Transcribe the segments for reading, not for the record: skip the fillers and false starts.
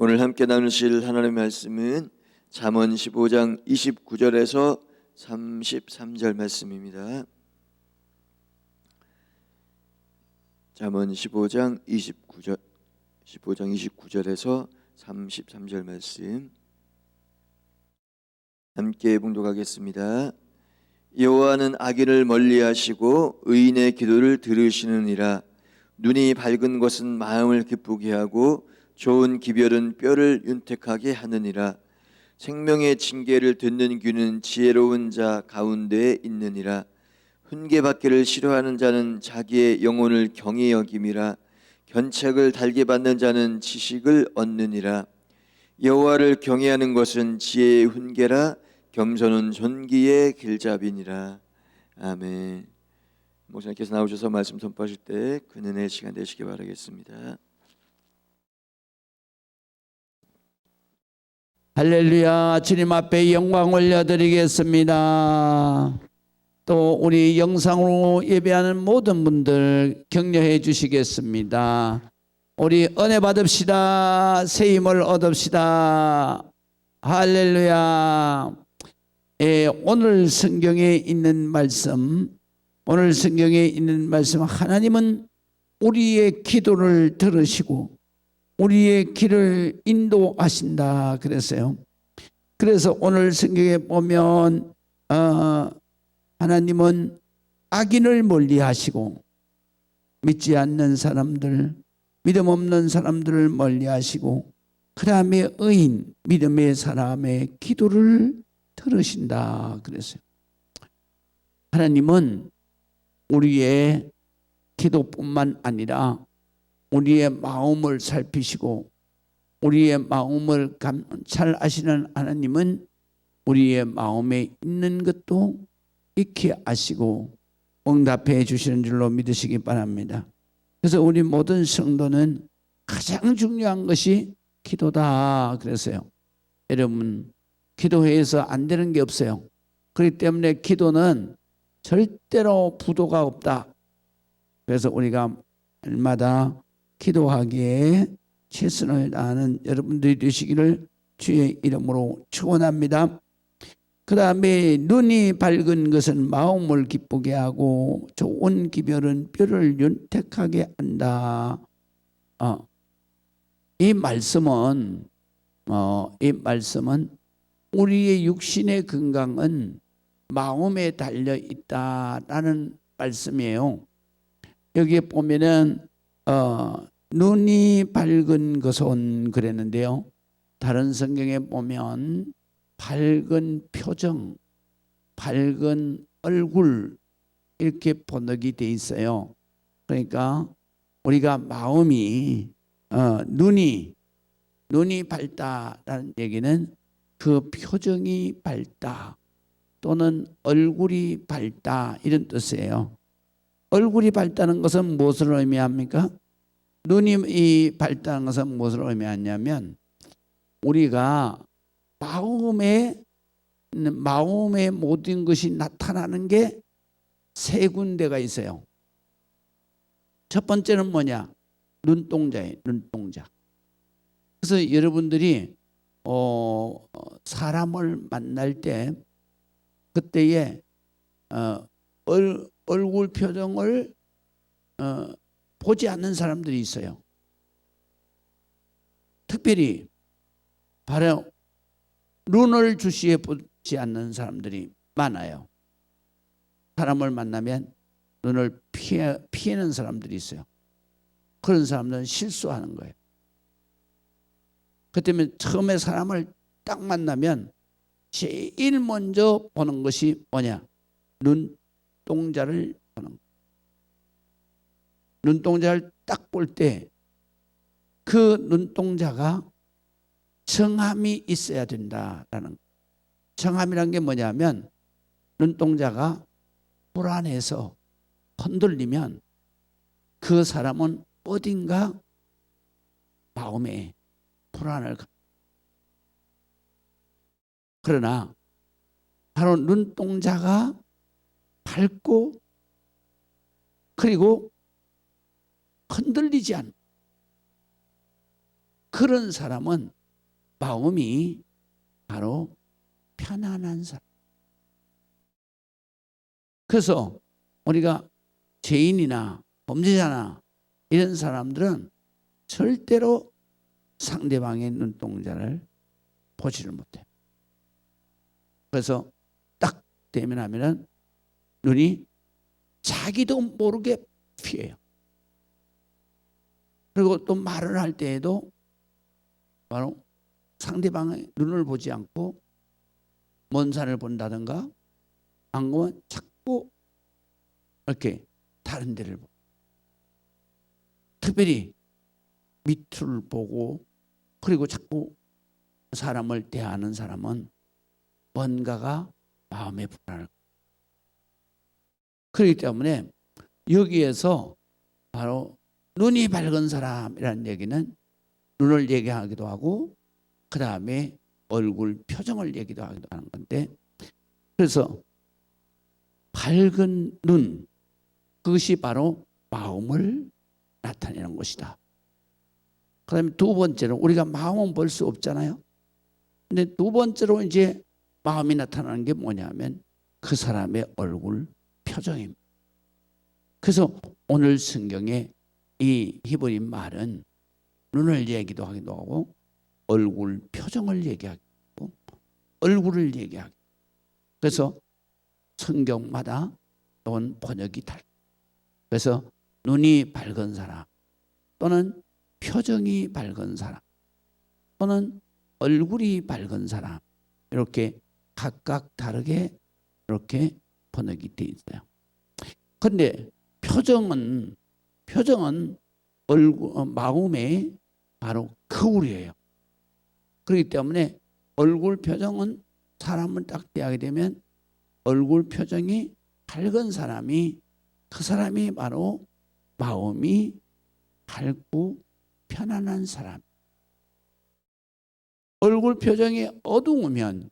오늘 함께 나누실 하나님의 말씀은 잠언 15장 29절에서 33절 말씀입니다. 잠언 15장 29절에서 33절 말씀 함께 봉독하겠습니다. 여호와는 악인을 멀리하시고 의인의 기도를 들으시느니라. 눈이 밝은 것은 마음을 기쁘게 하고 좋은 기별은 뼈를 윤택하게 하느니라. 생명의 징계를 듣는 귀는 지혜로운 자 가운데에 있느니라. 훈계받기를 싫어하는 자는 자기의 영혼을 경히 여김이라. 견책을 달게 받는 자는 지식을 얻느니라. 여호와를 경외하는 것은 지혜의 훈계라. 겸손은 존귀의 길잡이니라. 아멘. 목사님께서 나오셔서 말씀 선포하실 때 그 은혜의 시간 되시기 바라겠습니다. 할렐루야. 주님 앞에 영광 올려드리겠습니다. 또 우리 영상으로 예배하는 모든 분들 격려해 주시겠습니다. 우리 은혜 받읍시다. 새 힘을 얻읍시다. 할렐루야. 오늘 성경에 있는 말씀, 하나님은 우리의 기도를 들으시고 우리의 길을 인도하신다 그랬어요. 그래서 오늘 성경에 보면 하나님은 악인을 멀리하시고 믿지 않는 사람들, 믿음 없는 사람들을 멀리하시고 그 다음에 의인, 믿음의 사람의 기도를 들으신다 그랬어요. 하나님은 우리의 기도뿐만 아니라 우리의 마음을 살피시고 우리의 마음을 잘 아시는 하나님은 우리의 마음에 있는 것도 익히 아시고 응답해 주시는 줄로 믿으시기 바랍니다. 그래서 우리 모든 성도는 가장 중요한 것이 기도다 그랬어요. 여러분, 기도회에서 안 되는 게 없어요. 그렇기 때문에 기도는 절대로 부도가 없다. 그래서 우리가 날마다 기도하기에 최선을 다하는 여러분들이 되시기를 주의 이름으로 축원합니다. 그 다음에 눈이 밝은 것은 마음을 기쁘게 하고 좋은 기별은 뼈를 윤택하게 한다. 이 말씀은 우리의 육신의 건강은 마음에 달려 있다라는 말씀이에요. 여기에 보면은 눈이 밝은 것은 그랬는데요. 다른 성경에 보면 밝은 표정, 밝은 얼굴 이렇게 번역이 돼 있어요. 그러니까 우리가 마음이 눈이 밝다라는 얘기는 그 표정이 밝다 또는 얼굴이 밝다 이런 뜻이에요. 얼굴이 밝다는 것은 무엇을 의미합니까? 눈이 밝다는 것은 무엇을 의미하냐면 우리가 마음의 모든 것이 나타나는 게 세 군데가 있어요. 첫 번째는 뭐냐? 눈동자예요. 눈동자. 그래서 여러분들이 사람을 만날 때 그때에 얼굴 표정을 보지 않는 사람들이 있어요. 특별히 바로 눈을 주시해 보지 않는 사람들이 많아요. 사람을 만나면 눈을 피하는 사람들이 있어요. 그런 사람들은 실수하는 거예요. 그 때문에 처음에 사람을 딱 만나면 제일 먼저 보는 것이 뭐냐? 눈동자를 보는 거예요. 눈동자를 딱 볼 때 그 눈동자가 정함이 있어야 된다라는 거예요. 정함이란 게 뭐냐면 눈동자가 불안해서 흔들리면 그 사람은 어딘가 마음에 불안을 갖고 그러나 바로 눈동자가 밝고 그리고 흔들리지 않는 그런 사람은 마음이 바로 편안한 사람. 그래서 우리가 죄인이나 범죄자나 이런 사람들은 절대로 상대방의 눈동자를 보지를 못해요. 그래서 딱 대면하면은 눈이 자기도 모르게 피해요. 그리고 또 말을 할 때에도 바로 상대방의 눈을 보지 않고 먼 산을 본다든가 안 그러면 자꾸 이렇게 다른 데를 보고, 특별히 밑을 보고, 그리고 자꾸 사람을 대하는 사람은 뭔가가 마음에 불안할 거예요. 그렇기 때문에 여기에서 바로 눈이 밝은 사람이라는 얘기는 눈을 얘기하기도 하고 그 다음에 얼굴 표정을 얘기도 하기도 하는 건데, 그래서 밝은 눈, 그것이 바로 마음을 나타내는 것이다. 그 다음에 두 번째로 우리가 마음은 볼 수 없잖아요. 근데 두 번째로 이제 마음이 나타나는 게 뭐냐면 그 사람의 얼굴 표정입니다. 그래서 오늘 성경에 이 히브리 말은 눈을 얘기도 하기도 하고 얼굴 표정을 얘기하기도 하고 얼굴을 얘기하기도 하고, 그래서 성경마다 또는 번역이 달라요. 그래서 눈이 밝은 사람 또는 표정이 밝은 사람 또는 얼굴이 밝은 사람, 이렇게 각각 다르게 이렇게 번역이 되어 있어요. 그런데 표정은 얼굴, 마음의 바로 거울이에요. 그렇기 때문에 얼굴 표정은 사람을 딱 대하게 되면 얼굴 표정이 밝은 사람이, 그 사람이 바로 마음이 밝고 편안한 사람. 얼굴 표정이 어두우면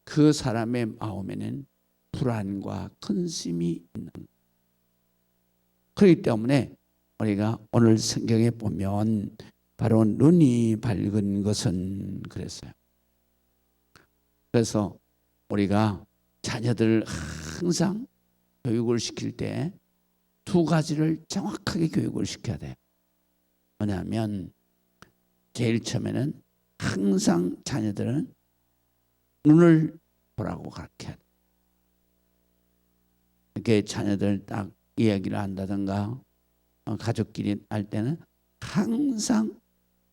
그 사람의 마음에는 불안과 근심이 있는. 그렇기 때문에 우리가 오늘 성경에 보면 바로 눈이 밝은 것은 그랬어요. 그래서 우리가 자녀들 항상 교육을 시킬 때 두 가지를 정확하게 교육을 시켜야 돼요. 뭐냐면 제일 처음에는 항상 자녀들은 눈을 보라고 가르쳐야 돼요. 이렇게 자녀들 딱 이야기를 한다든가 가족끼리 할 때는 항상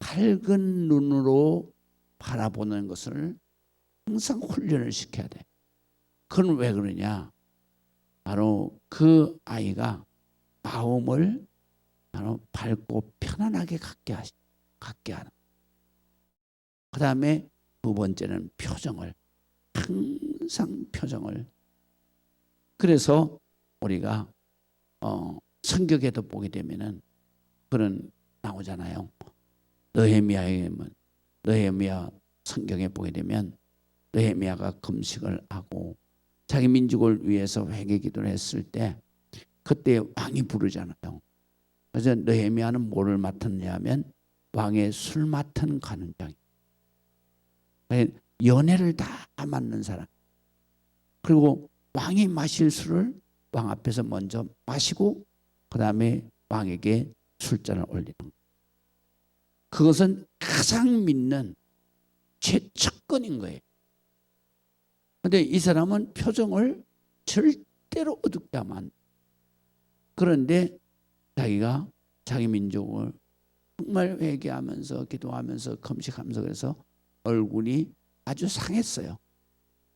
밝은 눈으로 바라보는 것을 항상 훈련을 시켜야 돼. 그건 왜 그러냐? 바로 그 아이가 마음을 바로 밝고 편안하게 갖게 하는. 그 다음에 두 번째는 표정을, 항상 표정을. 그래서 우리가 성경에도 보게 되면은 그런 나오잖아요. 느헤미야 성경에 보게 되면 느헤미야가 금식을 하고 자기 민족을 위해서 회개 기도를 했을 때 그때 왕이 부르잖아요. 그래서 느헤미야는 뭐를 맡았냐 하면 왕의 술 맡은 간원장이에요. 연회를 다 맡는 사람. 그리고 왕이 마실 술을 왕 앞에서 먼저 마시고 그 다음에 왕에게 술잔을 올리는 거예요. 그것은 가장 믿는 최측근인 거예요. 그런데 이 사람은 표정을 절대로 어둡게 하면 안 돼요. 그런데 자기가 자기 민족을 정말 회개하면서 기도하면서 금식하면서 그래서 얼굴이 아주 상했어요.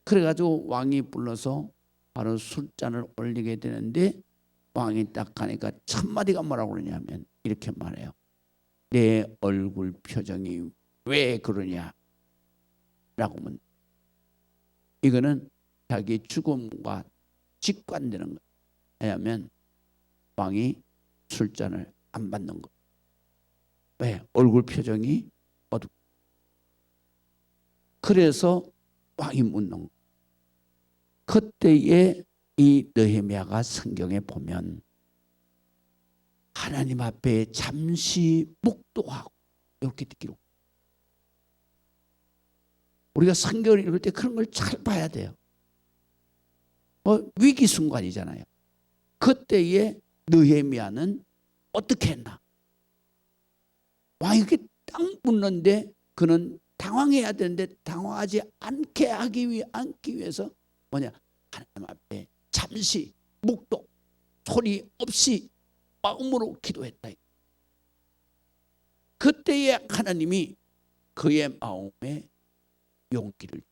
그래가지고 왕이 불러서 바로 술잔을 올리게 되는데 왕이 딱 가니까 첫 마디가 뭐라고 그러냐면 이렇게 말해요. 내 얼굴 표정이 왜 그러냐? 라고 문. 이거는 자기 죽음과 직관되는 거예요. 왜냐하면 왕이 술잔을 안 받는 거예요. 왜? 얼굴 표정이 어둡고. 그래서 왕이 묻는 거예요. 그때에 이 느헤미야가 성경에 보면 하나님 앞에 잠시 묵도하고 이렇게 기록. 우리가 성경을 읽을 때 그런 걸 잘 봐야 돼요. 위기 순간이잖아요. 그때에 느헤미야는 어떻게 했나? 왕이 이렇게 딱 묻는데 그는 당황해야 되는데 당황하지 않게 않기 위해서 뭐냐? 하나님 앞에 잠시 묵독 소리 없이 마음으로 기도했다. 그때에 하나님이 그의 마음에 용기를,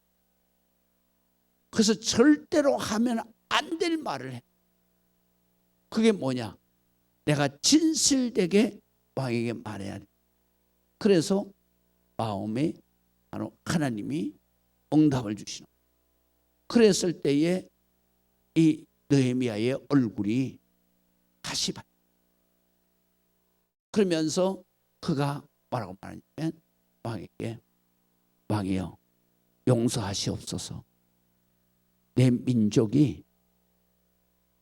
그래서 절대로 하면 안 될 말을 해. 그게 뭐냐? 내가 진실되게 왕에게 말해야 돼. 그래서 마음에 바로 하나님이 응답을 주시는. 그랬을 때에 이 느헤미야의 얼굴이 다시 밝. 그러면서 그가 뭐라고 말하냐면 왕에게, 왕이여 용서하시옵소서. 내 민족이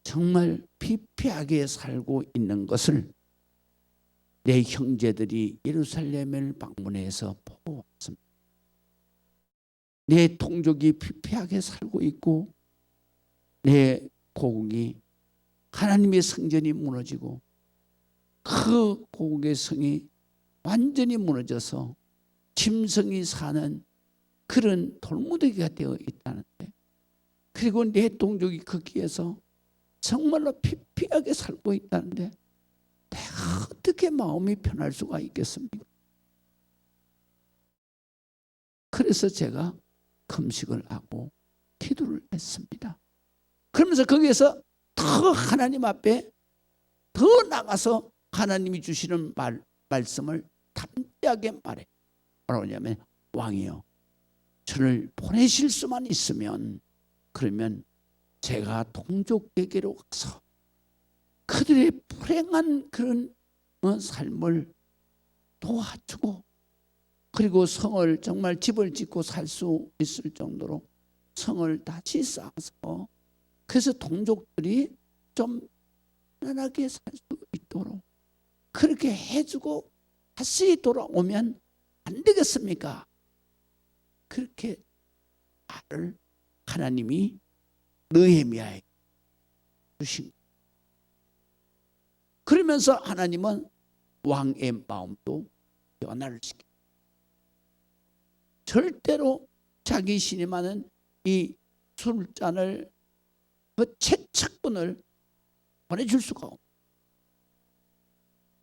정말 피폐하게 살고 있는 것을 내 형제들이 예루살렘을 방문해서 보고 왔습니다. 내 동족이 피폐하게 살고 있고 내 고국이, 하나님의 성전이 무너지고 그 고국의 성이 완전히 무너져서 짐승이 사는 그런 돌무더기가 되어 있다는데, 그리고 내 동족이 거기에서 정말로 피폐하게 살고 있다는데 내가 어떻게 마음이 편할 수가 있겠습니까? 그래서 제가 금식을 하고 기도를 했습니다. 그러면서 거기에서 더 하나님 앞에 더 나가서 하나님이 주시는 말씀을 담대하게 말해. 뭐라고 하냐면, 왕이여 저를 보내실 수만 있으면 그러면 제가 동족에게로 가서 그들의 불행한 그런 삶을 도와주고, 그리고 성을 정말 집을 짓고 살 수 있을 정도로 성을 다시 쌓아서 그래서 동족들이 좀 편안하게 살 수 있도록 그렇게 해주고 다시 돌아오면 안 되겠습니까? 그렇게 말을 하나님이 느헤미야에게 주신. 그러면서 하나님은 왕의 마음도 변화를 시킵니다. 절대로 자기 신임하는 이 술잔을, 그 채착분을 보내줄 수가 없어요.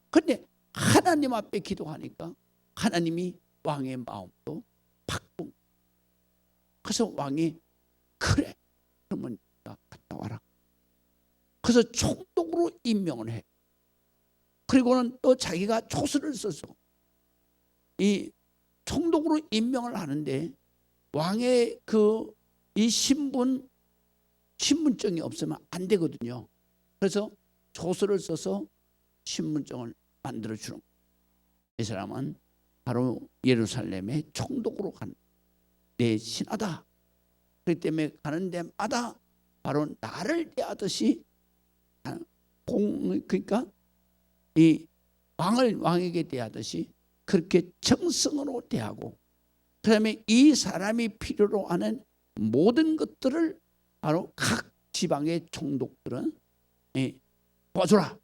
그런데 하나님 앞에 기도하니까 하나님이 왕의 마음도 바꾸고, 그래서 왕이 그래 그러면 갔다 와라. 그래서 총독으로 임명을 해. 그리고는 또 자기가 초서를 써서 이 총독으로 임명을 하는데 왕의 그 이 신분증이 없으면 안 되거든요. 그래서 조서를 써서 신분증을 만들어 주는 거예요. 이 사람은 바로 예루살렘의 총독으로 간 내 신하다. 그렇기 때문에 가는 데마다 바로 나를 대하듯이, 그러니까 이 왕에게 대하듯이 그렇게 정성으로 대하고, 그다음에 이 사람이 필요로 하는 모든 것들을 바로 각 지방의 총독들은 도와줘라.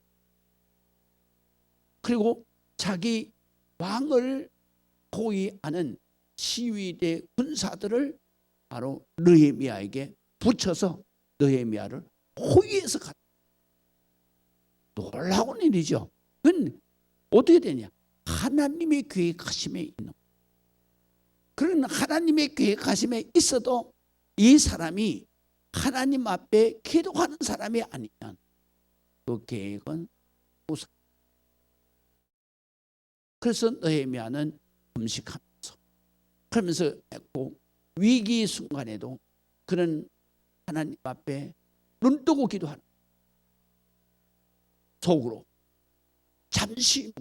그리고 자기 왕을 호위하는 시위대 군사들을 바로 느헤미야에게 붙여서 느헤미야를 호위해서 갔다. 놀라운 일이죠. 그건 어떻게 되냐? 하나님의 계획하심에 있는. 그런 하나님의 계획하심에 있어도 이 사람이 하나님 앞에 기도하는 사람이 아니면 그 계획은 무사. 그래서 느헤미야는 금식하면서, 그러면서 했고, 위기 순간에도 그는 하나님 앞에 눈 뜨고 기도하는, 속으로 잠시,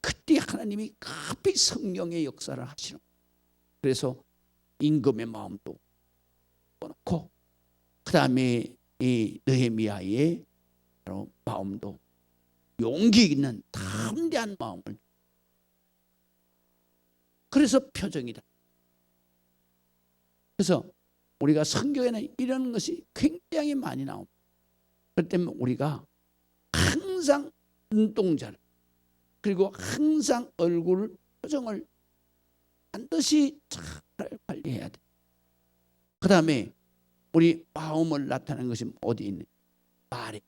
그때 하나님이 급히 성령의 역사를 하시는. 그래서 임금의 마음도 놓고, 그 다음에 이 느헤미야의 마음도 용기 있는 담대한 마음을. 그래서 표정이다. 그래서 우리가 성경에는 이런 것이 굉장히 많이 나옵니다. 그렇기 때문에 우리가 항상 눈동자를 그리고 항상 얼굴 표정을 반드시 잘 관리해야 돼. 그 다음에 우리 마음을 나타내는 것이 어디 있는? 말에.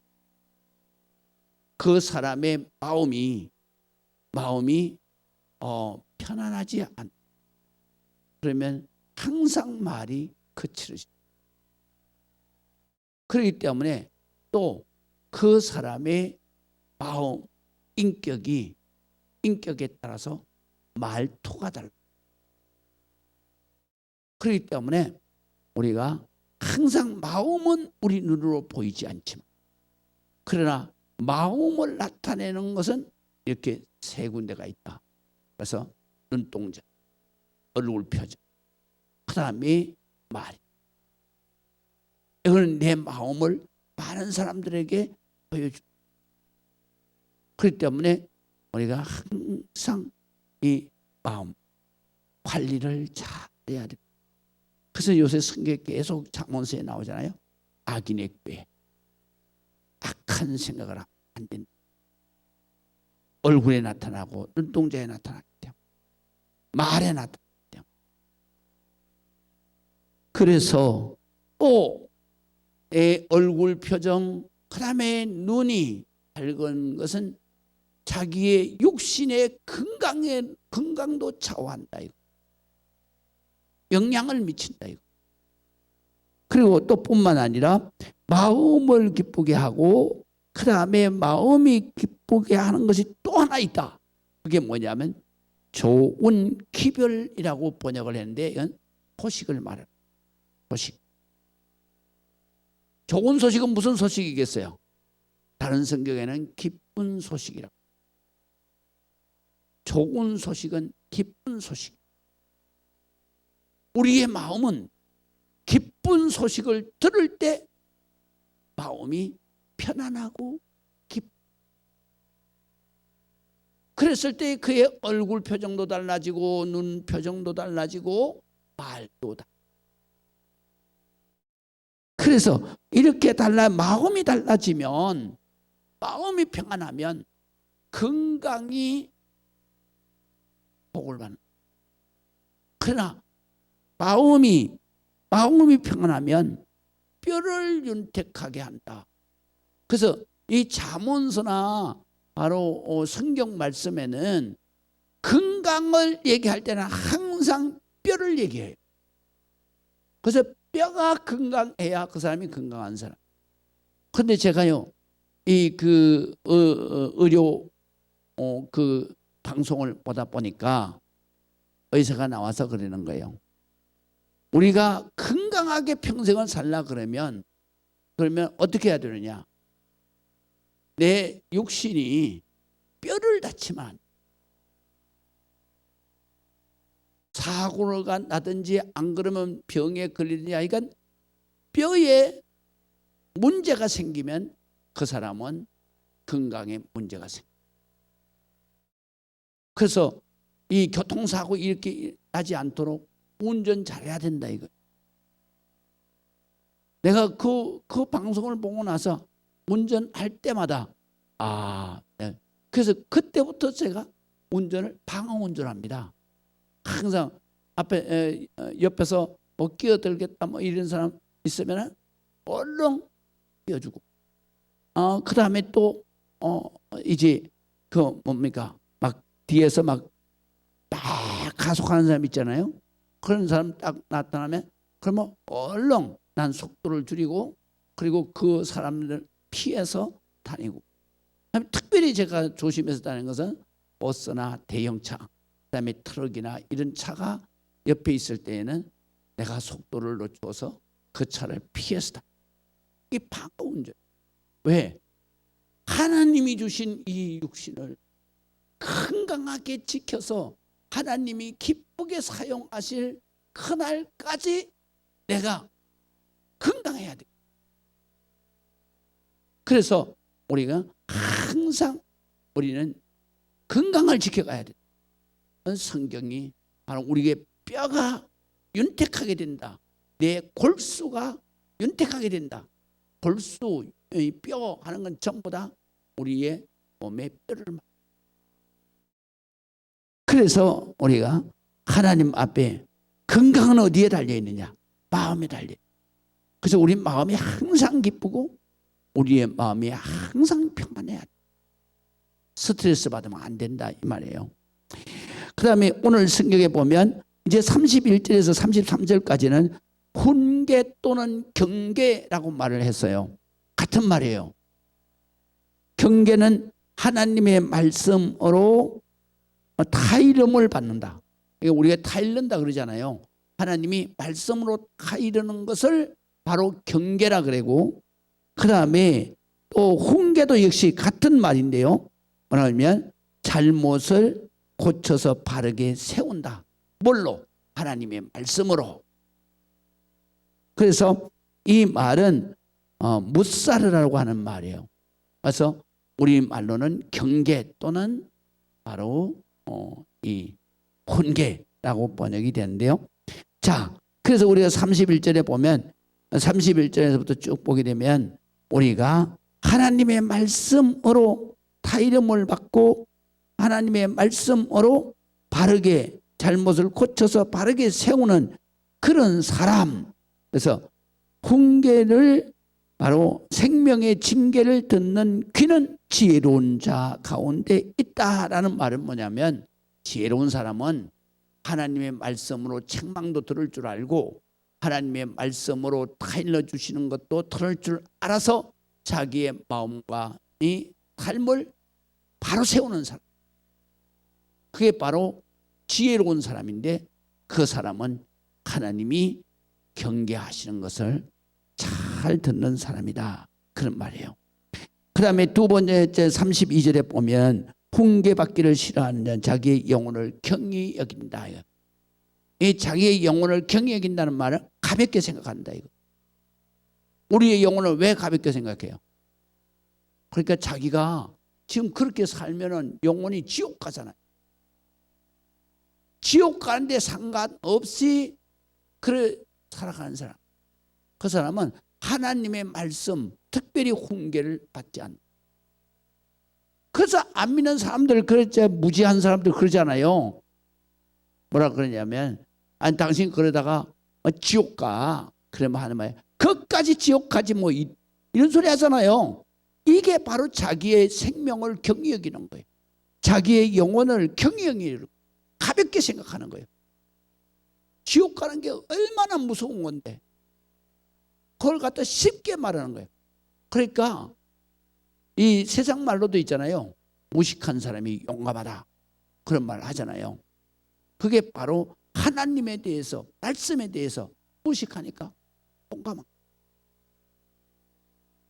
그 사람의 마음이 편안하지 않다. 그러면 항상 말이 거칠어집니다. 그렇기 때문에 또 그 사람의 마음, 인격에 따라서 말투가 달라. 그렇기 때문에 우리가 항상 마음은 우리 눈으로 보이지 않지만 그러나 마음을 나타내는 것은 이렇게 세 군데가 있다. 그래서 눈동자, 얼굴 표정, 그 다음에 말. 이거는 내 마음을 많은 사람들에게 보여줘. 그렇기 때문에 우리가 항상 이 마음 관리를 잘해야 돼. 그래서 요새 성경에 계속 잠언서에 나오잖아요. 악인의 꾀, 악한 생각을 안 된다. 얼굴에 나타나고 눈동자에 나타나기 때문에 말에 나타나기 때문에. 그래서 또 내 얼굴 표정, 그 다음에 눈이 밝은 것은 자기의 육신의 건강도 좌우한다. 이거. 영향을 미친다. 이거. 그리고 또 뿐만 아니라 마음을 기쁘게 하고 그 다음에 마음이 기쁘게 하는 것이 또 하나 있다. 그게 뭐냐면 좋은 기별이라고 번역을 했는데 이건 소식을 말해요. 소식. 좋은 소식은 무슨 소식이겠어요? 다른 성경에는 기쁜 소식이라고. 좋은 소식은 기쁜 소식. 우리의 마음은 기쁜 소식을 들을 때 마음이 편안하고 기쁘. 그랬을 때 그의 얼굴 표정도 달라지고 눈 표정도 달라지고 말도 달라지고. 그래서 이렇게 마음이 달라지면 마음이 평안하면 건강이 복을 받는. 그러나 마음이 평안하면 뼈를 윤택하게 한다. 그래서 이 잠언서나 바로 성경 말씀에는 건강을 얘기할 때는 항상 뼈를 얘기해요. 그래서 뼈가 건강해야 그 사람이 건강한 사람. 그런데 제가요, 의료 그 방송을 보다 보니까 의사가 나와서 그러는 거예요. 우리가 건강하게 평생을 살라 그러면 어떻게 해야 되느냐? 내 육신이 뼈를 다치면 안 돼. 사고가 나든지 안 그러면 병에 걸리느냐. 그러니까 뼈에 문제가 생기면 그 사람은 건강에 문제가 생겨. 그래서 이 교통사고 이렇게 나지 않도록 운전 잘해야 된다 이거. 내가 그 방송을 보고 나서 운전할 때마다 네. 그래서 그때부터 제가 운전을 방어 운전합니다. 항상 앞에 옆에서 뭐 끼어들겠다 뭐 이런 사람 있으면 얼른 끼어주고 그 다음에 또 이제 그 뭡니까 막 뒤에서 막 가속하는 사람 있잖아요. 그런 사람 딱 나타나면 그러면 얼른 난 속도를 줄이고 그리고 그 사람들 피해서 다니고. 특별히 제가 조심해서 다니는 것은 버스나 대형차, 그다음에 트럭이나 이런 차가 옆에 있을 때에는 내가 속도를 늦춰서 그 차를 피해서 다니고. 이게 방어 운전. 왜? 하나님이 주신 이 육신을 건강하게 지켜서 하나님이 기쁘게 사용하실 그날까지 내가 건강해야 돼. 그래서 우리가 항상 우리는 건강을 지켜가야 돼. 성경이 바로 우리의 뼈가 윤택하게 된다. 내 골수가 윤택하게 된다. 골수, 뼈 하는 건 전부 다 우리의 몸의 뼈를. 그래서 우리가 하나님 앞에 건강은 어디에 달려 있느냐? 마음에 달려. 그래서 우리 마음이 항상 기쁘고 우리의 마음이 항상 평안해야 돼. 스트레스 받으면 안 된다 이 말이에요. 그 다음에 오늘 성경에 보면 이제 31절에서 33절까지는 훈계 또는 경계라고 말을 했어요. 같은 말이에요. 경계는 하나님의 말씀으로 타이름을 받는다. 우리가 타이른다 그러잖아요. 하나님이 말씀으로 타이르는 것을 바로 경계라 그러고, 그 다음에 또 훈계도 역시 같은 말인데요. 뭐냐면 잘못을 고쳐서 바르게 세운다. 뭘로? 하나님의 말씀으로. 그래서 이 말은 묻사르라고 하는 말이에요. 그래서 우리 말로는 경계 또는 바로 이 훈계라고 번역이 되는데요. 자, 그래서 우리가 31절에 보면 31절에서부터 쭉 보게 되면 우리가 하나님의 말씀으로 타이름을 받고 하나님의 말씀으로 바르게 잘못을 고쳐서 바르게 세우는 그런 사람. 그래서 훈계를 바로 생명의 징계를 듣는 귀는 지혜로운 자 가운데 있다라는 말은 뭐냐면, 지혜로운 사람은 하나님의 말씀으로 책망도 들을 줄 알고 하나님의 말씀으로 타일러 주시는 것도 들을 줄 알아서 자기의 마음과 이 삶을 바로 세우는 사람. 그게 바로 지혜로운 사람인데, 그 사람은 하나님이 경계하시는 것을 잘 듣는 사람이다. 그런 말이에요. 그 다음에 두 번째 32절에 보면 훈계받기를 싫어하는 자는 자기의 영혼을 경히 여긴다. 이 자기의 영혼을 경히 여긴다는 말은 가볍게 생각한다. 이거. 우리의 영혼을 왜 가볍게 생각해요? 그러니까 자기가 지금 그렇게 살면은 영혼이 지옥 가잖아요. 지옥 가는데 상관없이 그래 살아가는 사람. 그 사람은 하나님의 말씀, 특별히 훈계를 받지 않는다. 그래서 안 믿는 사람들, 그랬죠. 무지한 사람들 그러잖아요. 뭐라 그러냐면, 아니 당신 그러다가 지옥 가. 그러면 하는 말이에요. 그까지 지옥 가지 뭐 이런 소리 하잖아요. 이게 바로 자기의 생명을 경히 여기는 거예요. 자기의 영혼을 경히 여기는, 가볍게 생각하는 거예요. 지옥 가는 게 얼마나 무서운 건데 그걸 갖다 쉽게 말하는 거예요. 그러니까 이 세상 말로도 있잖아요. 무식한 사람이 용감하다. 그런 말 하잖아요. 그게 바로 하나님에 대해서, 말씀에 대해서 무식하니까 용감한.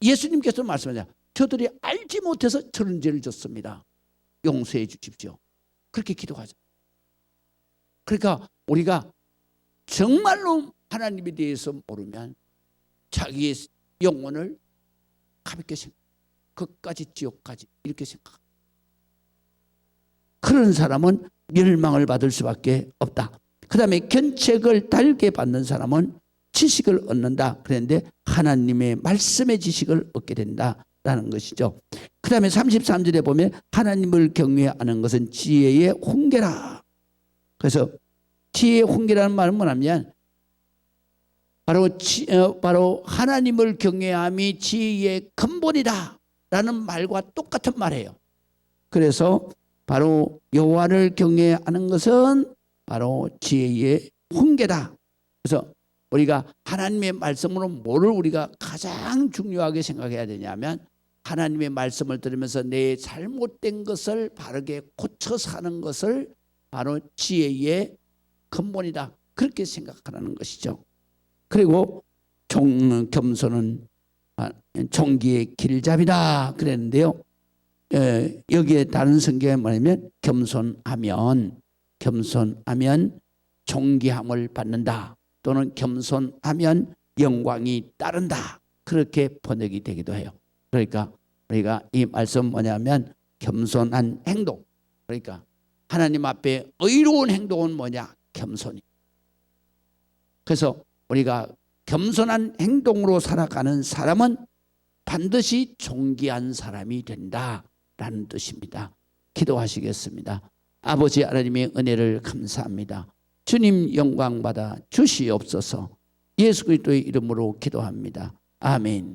예수님께서 말씀하셨잖아요. 저들이 알지 못해서 저런 죄를 졌습니다. 용서해 주십시오. 그렇게 기도하죠. 그러니까 우리가 정말로 하나님에 대해서 모르면 자기의 영혼을 가볍게 생각, 끝까지 지옥까지 이렇게 생각. 그런 사람은 멸망을 받을 수밖에 없다. 그 다음에 견책을 달게 받는 사람은 지식을 얻는다. 그런데 하나님의 말씀의 지식을 얻게 된다라는 것이죠. 그 다음에 33절에 보면 하나님을 경외하는 것은 지혜의 훈계라. 그래서 지혜의 훈계라는 말은 뭐냐면 바로 하나님을 경외함이 지혜의 근본이다 라는 말과 똑같은 말이에요. 그래서 바로 여호와를 경외하는 것은 바로 지혜의 훈계다. 그래서 우리가 하나님의 말씀으로 뭐를 우리가 가장 중요하게 생각해야 되냐면, 하나님의 말씀을 들으면서 내 잘못된 것을 바르게 고쳐 사는 것을 바로 지혜의 근본이다. 그렇게 생각하라는 것이죠. 그리고 겸손은 종기의 길잡이다 그랬는데요. 여기에 다른 성경에 뭐냐면 겸손하면 존귀함을 받는다. 또는 겸손하면 영광이 따른다. 그렇게 번역이 되기도 해요. 그러니까 우리가 이 말씀 뭐냐면 겸손한 행동. 그러니까 하나님 앞에 의로운 행동은 뭐냐? 겸손이. 그래서 우리가 겸손한 행동으로 살아가는 사람은 반드시 존귀한 사람이 된다라는 뜻입니다. 기도하시겠습니다. 아버지 하나님의 은혜를 감사합니다. 주님 영광 받아 주시옵소서. 예수 그리스도의 이름으로 기도합니다. 아멘.